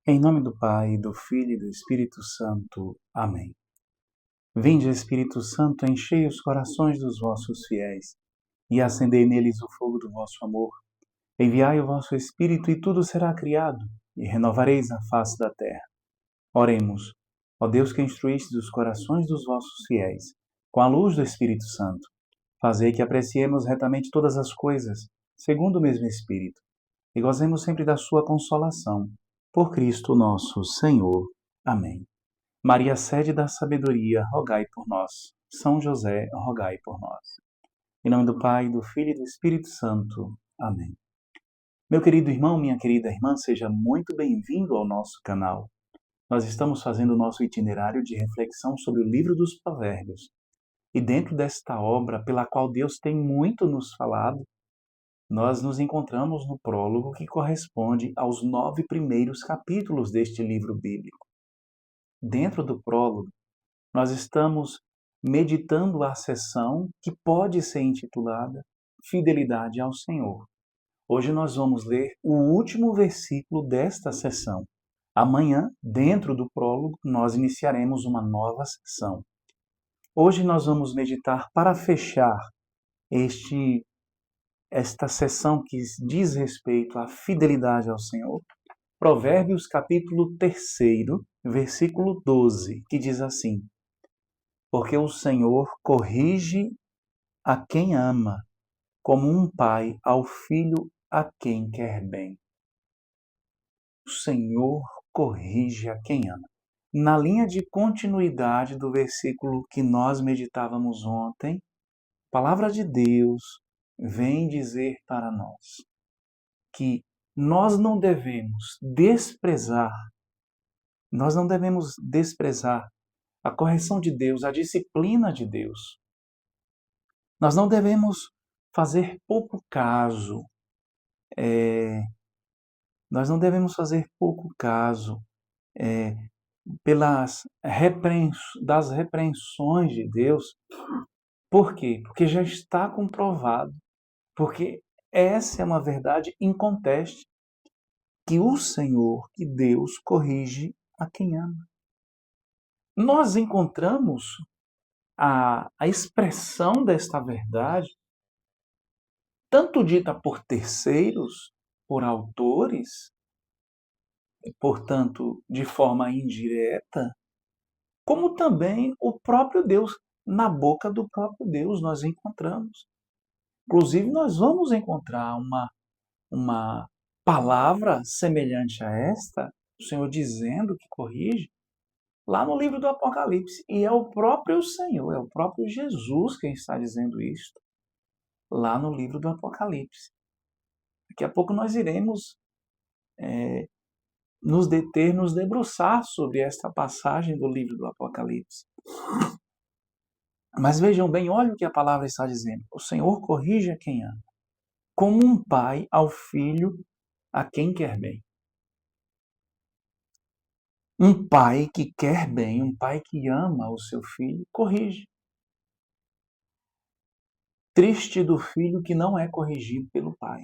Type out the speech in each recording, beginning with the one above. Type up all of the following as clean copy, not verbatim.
Em nome do Pai, do Filho e do Espírito Santo. Amém. Vinde, Espírito Santo, enchei os corações dos vossos fiéis e acendei neles o fogo do vosso amor. Enviai o vosso Espírito e tudo será criado, e renovareis a face da terra. Oremos. Ó Deus que instruístes os corações dos vossos fiéis, com a luz do Espírito Santo, fazei que apreciemos retamente todas as coisas, segundo o mesmo Espírito, e gozemos sempre da sua consolação. Por Cristo nosso Senhor. Amém. Maria, sede da sabedoria, rogai por nós. São José, rogai por nós. Em nome do Pai, do Filho e do Espírito Santo. Amém. Meu querido irmão, minha querida irmã, seja muito bem-vindo ao nosso canal. Nós estamos fazendo o nosso itinerário de reflexão sobre o livro dos Provérbios. E dentro desta obra, pela qual Deus tem muito nos falado, nós nos encontramos no prólogo que corresponde aos 9 primeiros capítulos deste livro bíblico. Dentro do prólogo, nós estamos meditando a sessão que pode ser intitulada Fidelidade ao Senhor. Hoje nós vamos ler o último versículo desta sessão. Amanhã, dentro do prólogo, nós iniciaremos uma nova sessão. Hoje nós vamos meditar para fechar esta sessão que diz respeito à fidelidade ao Senhor, Provérbios capítulo 3, versículo 12, que diz assim: Porque o Senhor corrige a quem ama, como um pai ao filho a quem quer bem. O Senhor corrige a quem ama. Na linha de continuidade do versículo que nós meditávamos ontem, a palavra de Deus vem dizer para nós que nós não devemos desprezar a correção de Deus, a disciplina de Deus. Nós não devemos fazer pouco caso, das repreensões de Deus. Por quê? Porque já está comprovado, porque essa é uma verdade inconteste, que o Senhor, que Deus, corrige a quem ama. Nós encontramos a expressão desta verdade, tanto dita por terceiros, por autores, portanto, de forma indireta, como também o próprio Deus, na boca do próprio Deus nós encontramos. Inclusive, nós vamos encontrar uma palavra semelhante a esta, o Senhor dizendo que corrige, lá no livro do Apocalipse. E é o próprio Senhor, é o próprio Jesus quem está dizendo isto, lá no livro do Apocalipse. Daqui a pouco nós iremos nos debruçar sobre esta passagem do livro do Apocalipse. Mas vejam bem, olha o que a palavra está dizendo. O Senhor corrige a quem ama, como um pai ao filho a quem quer bem. Um pai que quer bem, um pai que ama o seu filho, corrige. Triste do filho que não é corrigido pelo pai.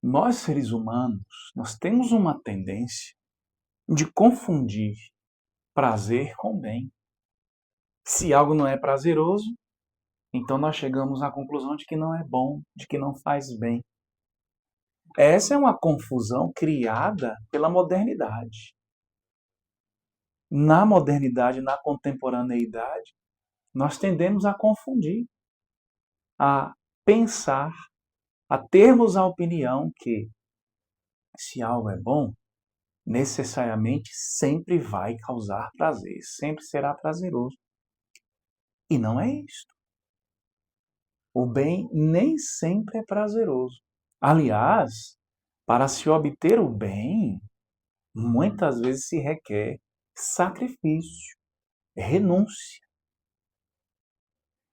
Nós, seres humanos, nós temos uma tendência de confundir prazer com bem. Se algo não é prazeroso, então nós chegamos à conclusão de que não é bom, de que não faz bem. Essa é uma confusão criada pela modernidade. Na modernidade, na contemporaneidade, nós tendemos a confundir, a pensar, a termos a opinião que se algo é bom, necessariamente sempre vai causar prazer, sempre será prazeroso. E não é isto. O bem nem sempre é prazeroso. Aliás, para se obter o bem, muitas vezes se requer sacrifício, renúncia.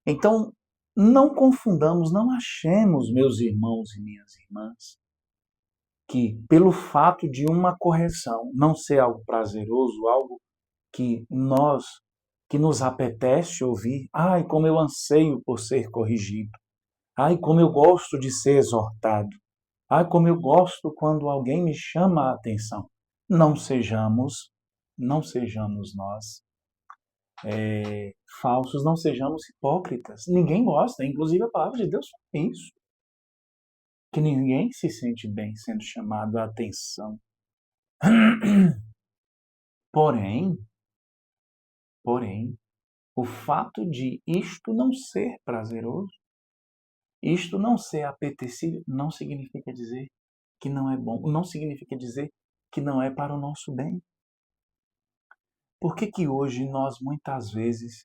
Então, não confundamos, não achemos, meus irmãos e minhas irmãs, que pelo fato de uma correção não ser algo prazeroso, algo que nos apetece ouvir, ai, como eu anseio por ser corrigido, ai, como eu gosto de ser exortado, ai, como eu gosto quando alguém me chama a atenção. Não sejamos, não sejamos nós falsos, não sejamos hipócritas. Ninguém gosta, inclusive a palavra de Deus fala isso, que ninguém se sente bem sendo chamado a atenção. Porém, porém, o fato de isto não ser prazeroso, isto não ser apetecível, não significa dizer que não é bom, não significa dizer que não é para o nosso bem. Por que que hoje nós muitas vezes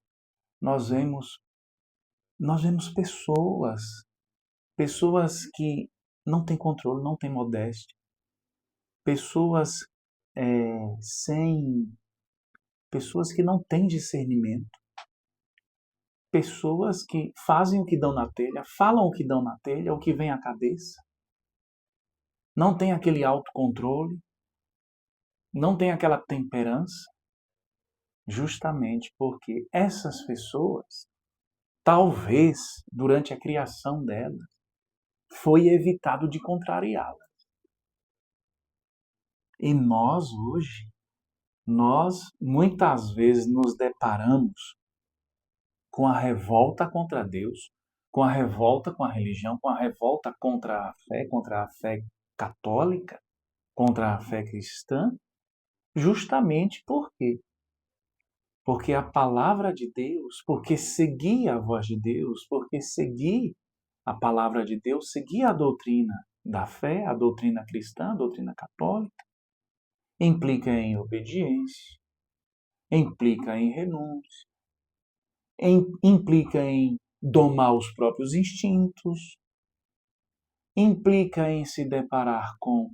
nós vemos pessoas, pessoas que não têm controle, não têm modéstia, pessoas sem, pessoas que não têm discernimento, pessoas que fazem o que dão na telha, falam o que dão na telha, o que vem à cabeça, não tem aquele autocontrole, não tem aquela temperança, justamente porque essas pessoas, talvez durante a criação delas, foi evitado de contrariá-la. E nós hoje, nós muitas vezes nos deparamos com a revolta contra Deus, com a revolta com a religião, com a revolta contra a fé católica, contra a fé cristã, justamente por quê? Porque a palavra de Deus, porque seguir a voz de Deus, porque seguir a palavra de Deus, seguir a doutrina da fé, a doutrina cristã, a doutrina católica, implica em obediência, implica em renúncia, implica em domar os próprios instintos, implica em se deparar com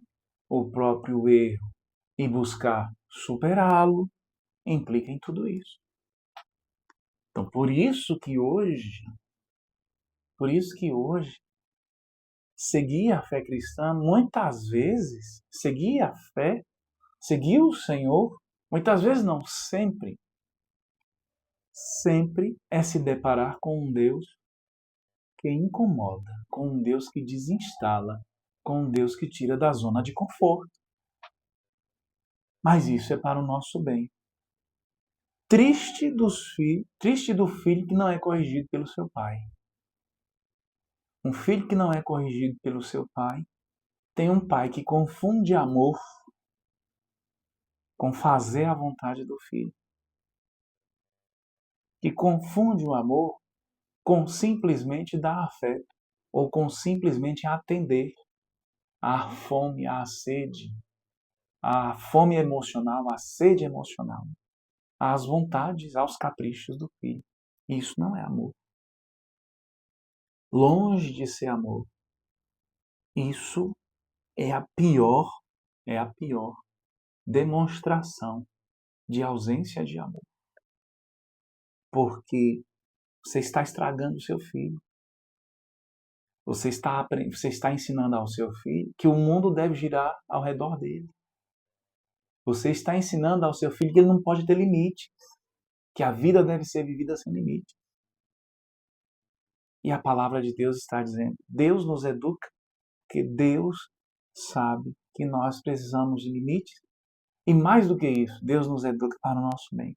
o próprio erro e buscar superá-lo, implica em tudo isso. Então, por isso que hoje, seguir a fé cristã, muitas vezes, seguir a fé, seguir o Senhor, muitas vezes não, sempre, sempre é se deparar com um Deus que incomoda, com um Deus que desinstala, com um Deus que tira da zona de conforto. Mas isso é para o nosso bem. Triste do filho que não é corrigido pelo seu pai. Um filho que não é corrigido pelo seu pai tem um pai que confunde amor com fazer a vontade do filho. Que confunde o amor com simplesmente dar afeto ou com simplesmente atender à fome, à sede, à fome emocional, à sede emocional, às vontades, aos caprichos do filho. Isso não é amor. Longe de ser amor. Isso é a pior demonstração de ausência de amor. Porque você está estragando o seu filho. Você está ensinando ao seu filho que o mundo deve girar ao redor dele. Você está ensinando ao seu filho que ele não pode ter limite, que a vida deve ser vivida sem limite. E a palavra de Deus está dizendo, Deus nos educa, que Deus sabe que nós precisamos de limites. E mais do que isso, Deus nos educa para o nosso bem.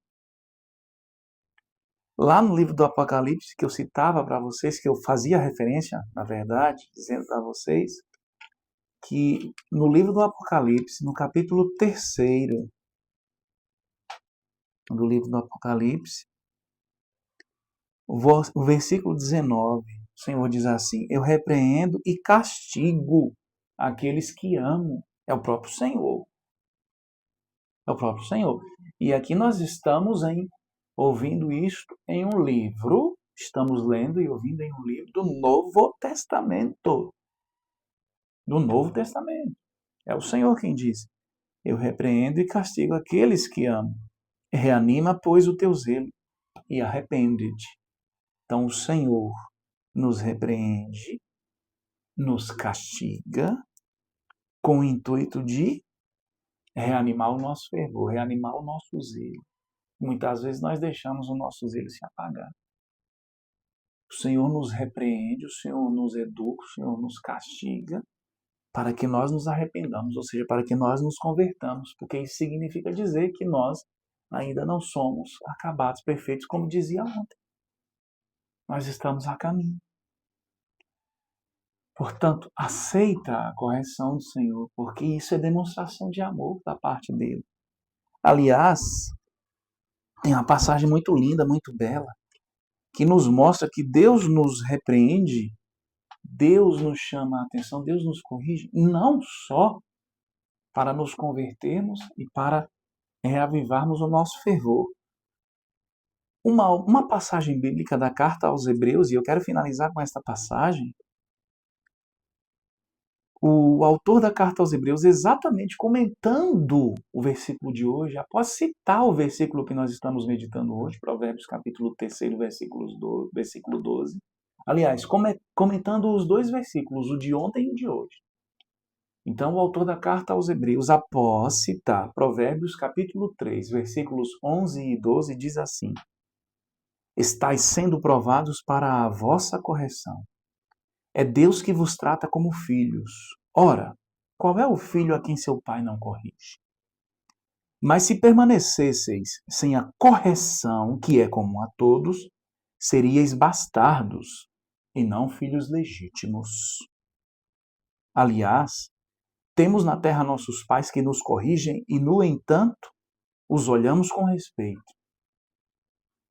Lá no livro do Apocalipse, que eu citava para vocês, que eu fazia referência, na verdade, dizendo para vocês, que no livro do Apocalipse, no capítulo 3º do livro do Apocalipse, o versículo 19, o Senhor diz assim, eu repreendo e castigo aqueles que amo. É o próprio Senhor. É o próprio Senhor. E aqui nós estamos ouvindo isto em um livro, estamos lendo e ouvindo em um livro do Novo Testamento. Do Novo Testamento. É o Senhor quem diz, eu repreendo e castigo aqueles que amo. Reanima, pois, o teu zelo e arrepende-te. Então o Senhor nos repreende, nos castiga, com o intuito de reanimar o nosso fervor, reanimar o nosso zelo. Muitas vezes nós deixamos o nosso zelo se apagar. O Senhor nos repreende, o Senhor nos educa, o Senhor nos castiga, para que nós nos arrependamos, ou seja, para que nós nos convertamos, porque isso significa dizer que nós ainda não somos acabados, perfeitos, como dizia ontem. Nós estamos a caminho. Portanto, aceita a correção do Senhor, porque isso é demonstração de amor da parte dele. Aliás, tem uma passagem muito linda, muito bela, que nos mostra que Deus nos repreende, Deus nos chama a atenção, Deus nos corrige, não só para nos convertermos e para reavivarmos o nosso fervor. Uma passagem bíblica da carta aos Hebreus, e eu quero finalizar com esta passagem, o autor da carta aos Hebreus, exatamente comentando o versículo de hoje, após citar o versículo que nós estamos meditando hoje, Provérbios capítulo 3, versículo 12. Aliás, comentando os dois versículos, o de ontem e o de hoje. Então, o autor da carta aos Hebreus, após citar Provérbios capítulo 3, versículos 11 e 12, diz assim: Estais sendo provados para a vossa correção. É Deus que vos trata como filhos. Ora, qual é o filho a quem seu pai não corrige? Mas se permanecesseis sem a correção, que é comum a todos, seríeis bastardos e não filhos legítimos. Aliás, temos na terra nossos pais que nos corrigem e, no entanto, os olhamos com respeito.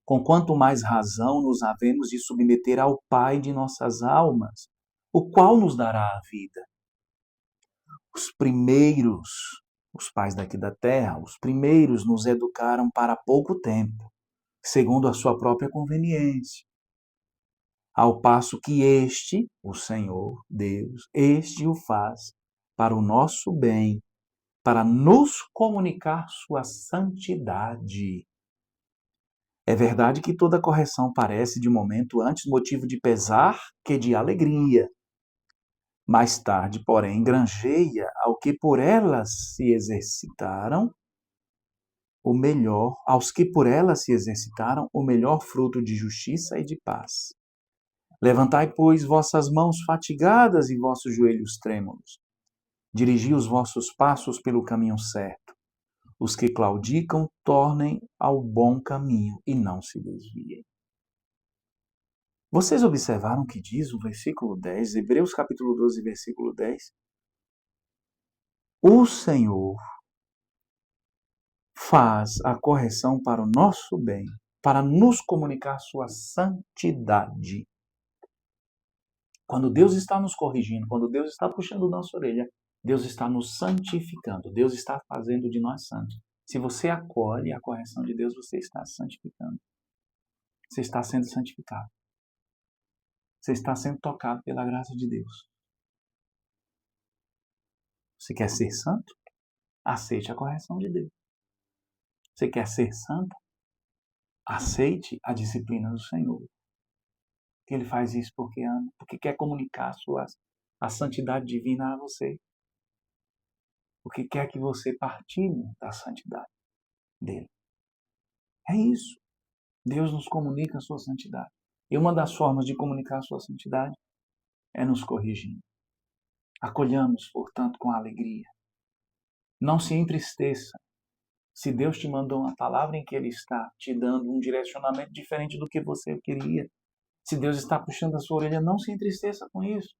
Com quanto mais razão nos havemos de submeter ao Pai de nossas almas, o qual nos dará a vida. Os primeiros, os pais daqui da terra, os primeiros nos educaram para pouco tempo, segundo a sua própria conveniência. Ao passo que este, o Senhor, Deus, este o faz para o nosso bem, para nos comunicar sua santidade. É verdade que toda correção parece, de momento, antes motivo de pesar que de alegria. Mais tarde, porém, granjeia ao que por elas se exercitaram o melhor, aos que por elas se exercitaram o melhor fruto de justiça e de paz. Levantai, pois, vossas mãos fatigadas e vossos joelhos trêmulos. Dirigi os vossos passos pelo caminho certo. Os que claudicam, tornem ao bom caminho e não se desviem. Vocês observaram o que diz o versículo 10, Hebreus capítulo 12, versículo 10? O Senhor faz a correção para o nosso bem, para nos comunicar sua santidade. Quando Deus está nos corrigindo, quando Deus está puxando nossa orelha, Deus está nos santificando, Deus está fazendo de nós santos. Se você acolhe a correção de Deus, você está se santificando. Você está sendo santificado. Você está sendo tocado pela graça de Deus. Você quer ser santo? Aceite a correção de Deus. Você quer ser santo? Aceite a disciplina do Senhor. Ele faz isso porque ama, porque quer comunicar a santidade divina a você. Porque quer que você partilhe da santidade dele. É isso. Deus nos comunica a sua santidade. E uma das formas de comunicar a sua santidade é nos corrigindo. Acolhamos, portanto, com alegria. Não se entristeça. Se Deus te mandou uma palavra em que Ele está te dando um direcionamento diferente do que você queria, se Deus está puxando a sua orelha, não se entristeça com isso.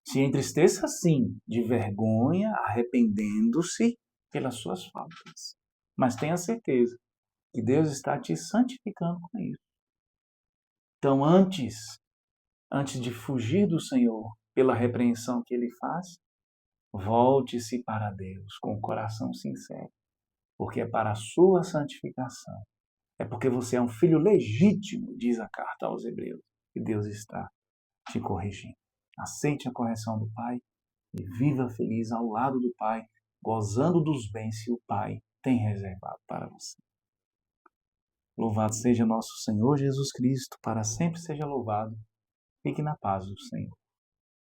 Se entristeça sim, de vergonha, arrependendo-se pelas suas faltas. Mas tenha certeza que Deus está te santificando com isso. Então, antes de fugir do Senhor pela repreensão que Ele faz, volte-se para Deus com o coração sincero, porque é para a sua santificação. É porque você é um filho legítimo, diz a carta aos Hebreus, que Deus está te corrigindo. Aceite a correção do Pai e viva feliz ao lado do Pai, gozando dos bens que o Pai tem reservado para você. Louvado seja nosso Senhor Jesus Cristo, para sempre seja louvado. Fique na paz do Senhor.